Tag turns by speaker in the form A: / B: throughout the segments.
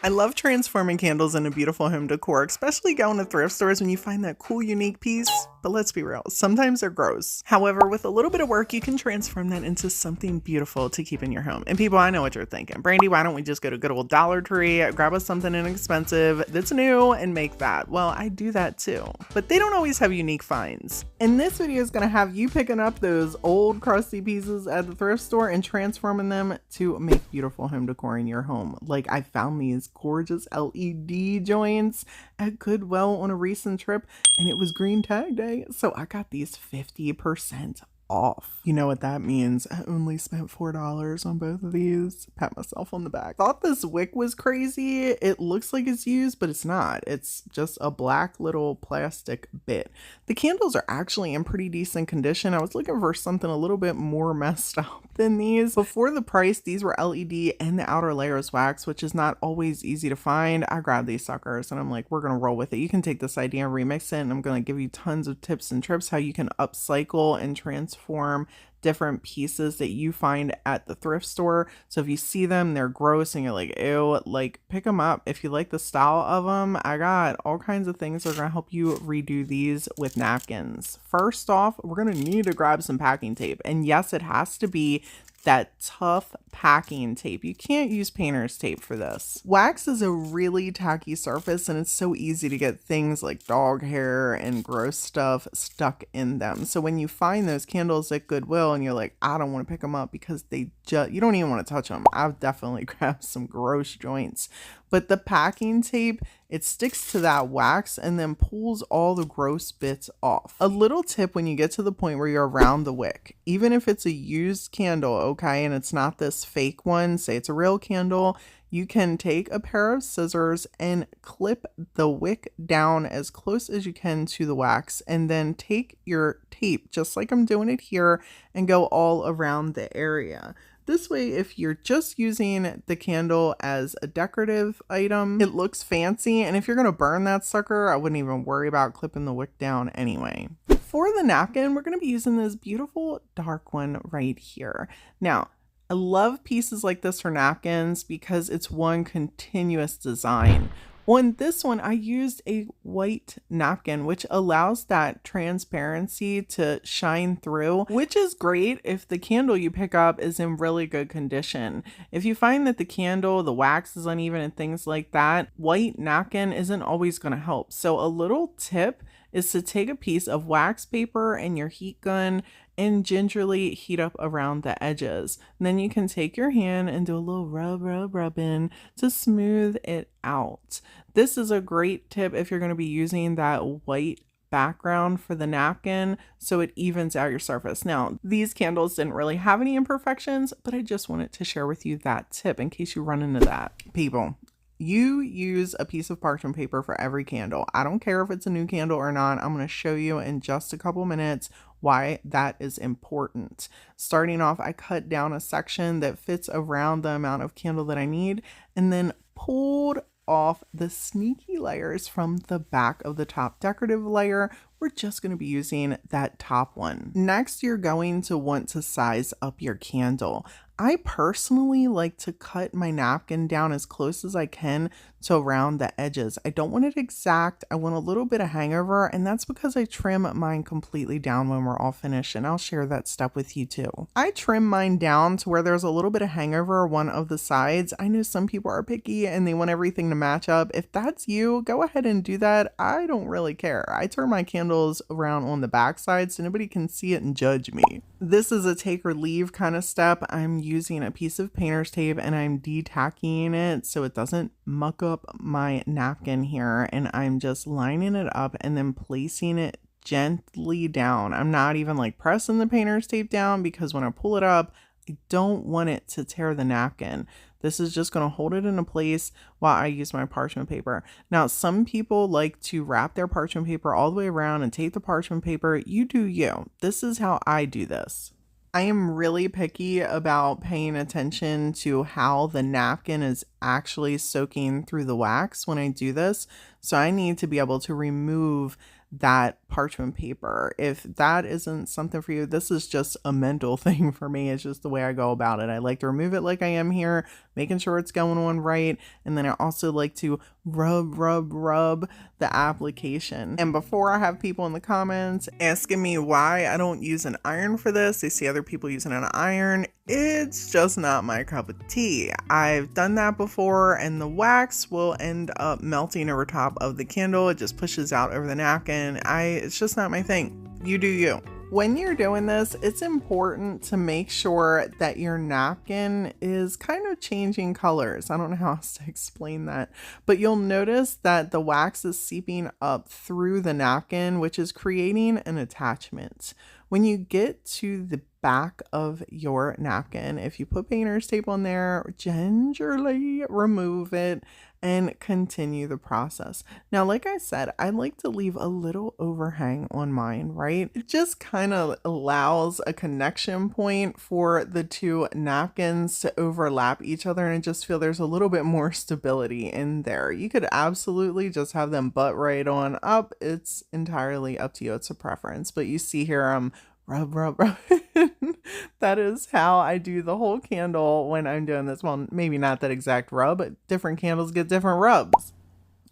A: I love transforming candles into beautiful home decor, especially going to thrift stores when you find that cool, unique piece. But let's be real, sometimes they're gross. However, with a little bit of work, you can transform that into something beautiful to keep in your home. And people, I know what you're thinking. Brandy, why don't we just go to good old Dollar Tree, grab us something inexpensive that's new, and make that? Well, I do that too. But they don't always have unique finds. And this video is going to have you picking up those old crusty pieces at the thrift store and transforming them to make beautiful home decor in your home. Like, I found these gorgeous LED joints at Goodwill on a recent trip, and it was green tag day, so I got these 50% off. You know what that means? I only spent $4 on both of these. Pat myself on the back. Thought this wick was crazy. It looks like it's used, but it's not. It's just a black little plastic bit. The candles are actually in pretty decent condition. I was looking for something a little bit more messed up than these. Before the price, these were LED and the outer layer is wax, which is not always easy to find. I grabbed these suckers and I'm like, we're gonna roll with it. You can take this idea and remix it, and I'm gonna give you tons of tips and trips how you can upcycle and transform different pieces that you find at the thrift store. So if you see them, they're gross and you're like, ew, like, pick them up. If you like the style of them, I got all kinds of things that are going to help you redo these with napkins. First off, we're going to need to grab some packing tape. And yes, it has to be that tough packing tape. You can't use painter's tape for this. Wax is a really tacky surface, and it's so easy to get things like dog hair and gross stuff stuck in them. So when you find those candles at Goodwill and you're like, I don't want to pick them up because you don't even want to touch them. I've definitely grabbed some gross joints. But the packing tape, it sticks to that wax and then pulls all the gross bits off. A little tip when you get to the point where you're around the wick, even if it's a used candle, okay, and it's not this fake one, say it's a real candle, you can take a pair of scissors and clip the wick down as close as you can to the wax, and then take your tape, just like I'm doing it here, and go all around the area. This way, if you're just using the candle as a decorative item, it looks fancy. And if you're going to burn that sucker, I wouldn't even worry about clipping the wick down anyway. For the napkin, we're going to be using this beautiful dark one right here. Now, I love pieces like this for napkins because it's one continuous design. On this one, I used a white napkin, which allows that transparency to shine through, which is great if the candle you pick up is in really good condition. If you find that the candle, the wax is uneven and things like that, white napkin isn't always going to help. So a little tip is to take a piece of wax paper and your heat gun and gingerly heat up around the edges. And then you can take your hand and do a little rubbing to smooth it out. This is a great tip if you're going to be using that white background for the napkin, so it evens out your surface. Now, these candles didn't really have any imperfections, but I just wanted to share with you that tip in case you run into that. People, you use a piece of parchment paper for every candle. I don't care if it's a new candle or not. I'm going to show you in just a couple minutes why that is important. Starting off, I cut down a section that fits around the amount of candle that I need, and then pulled off the sneaky layers from the back of the top decorative layer. We're just going to be using that top one. Next, you're going to want to size up your candle. I personally like to cut my napkin down as close as I can to around the edges. I don't want it exact. I want a little bit of hangover, and that's because I trim mine completely down when we're all finished, and I'll share that step with you too. I trim mine down to where there's a little bit of hangover on one of the sides. I know some people are picky and they want everything to match up. If that's you, go ahead and do that. I don't really care. I turn my candles around on the back side so nobody can see it and judge me. This is a take or leave kind of step. I'm using a piece of painter's tape and I'm detacking it so it doesn't muck up my napkin here, and I'm just lining it up and then placing it gently down. I'm not even like pressing the painter's tape down because when I pull it up, I don't want it to tear the napkin. This is just going to hold it into place while I use my parchment paper. Now, some people like to wrap their parchment paper all the way around and tape the parchment paper. You do you. This is how I do this. I am really picky about paying attention to how the napkin is actually soaking through the wax when I do this. So I need to be able to remove that parchment paper. If that isn't something for you, this is just a mental thing for me. It's just the way I go about it. I like to remove it like I am here, making sure it's going on right. And then I also like to rub the application. And before I have people in the comments asking me why I don't use an iron for this, they see other people using an iron, it's just not my cup of tea. I've done that before and the wax will end up melting over top of the candle. It just pushes out over the napkin. It's just not my thing. You do you. When you're doing this, it's important to make sure that your napkin is kind of changing colors. I don't know how else to explain that, but you'll notice that the wax is seeping up through the napkin, which is creating an attachment. When you get to the back of your napkin, if you put painter's tape on there, gingerly remove it and continue the process. Now, like I said, I like to leave a little overhang on mine, right? It just kind of allows a connection point for the two napkins to overlap each other and just feel there's a little bit more stability in there. You could absolutely just have them butt right on up. It's entirely up to you. It's a preference, but you see here, I'm rub. That is how I do the whole candle when I'm doing this. Well, maybe not that exact rub, but different candles get different rubs.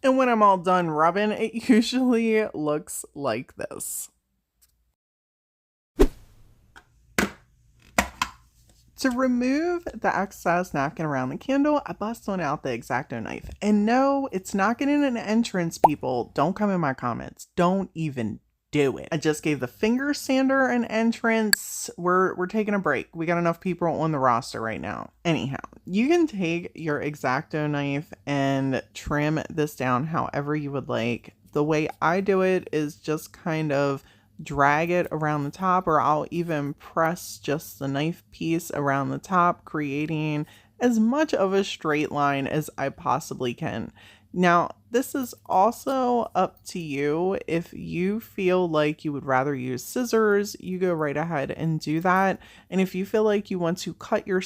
A: And when I'm all done rubbing, it usually looks like this. To remove the excess napkin around the candle, I bust on out the X-Acto knife. And no, it's not getting an entrance, people. Don't come in my comments. Don't even do it. I just gave the finger sander an entrance. We're taking a break. We got enough people on the roster right now. Anyhow, you can take your X-Acto knife and trim this down however you would like. The way I do it is just kind of drag it around the top, or I'll even press just the knife piece around the top, creating as much of a straight line as I possibly can. Now, this is also up to you. If you feel like you would rather use scissors, you go right ahead and do that. And if you feel like you want to cut your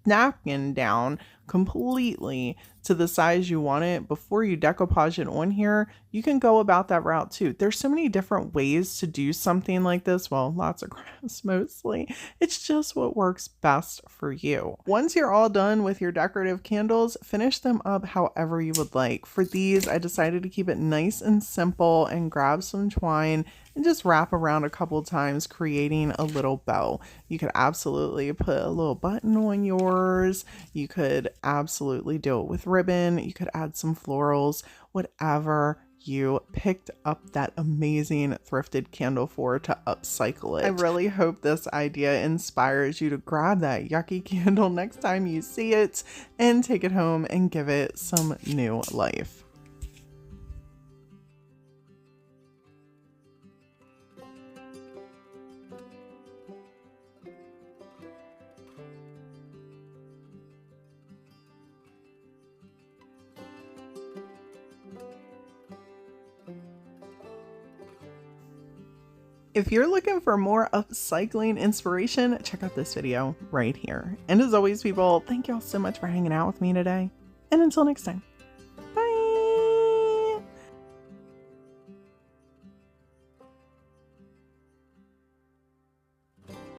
A: napkin down completely to the size you want it before you decoupage it on here, you can go about that route too. There's so many different ways to do something like this. Well, lots of crafts mostly. It's just what works best for you. Once you're all done with your decorative candles, finish them up however you would like. For these, I decided to keep it nice and simple and grab some twine and just wrap around a couple times, creating a little bow. You could absolutely put a little button on yours. You could absolutely do it with ribbon. You could add some florals, whatever you picked up that amazing thrifted candle for to upcycle it. I really hope this idea inspires you to grab that yucky candle next time you see it and take it home and give it some new life. If you're looking for more upcycling inspiration, check out this video right here. And as always, people, thank y'all so much for hanging out with me today. And until next time.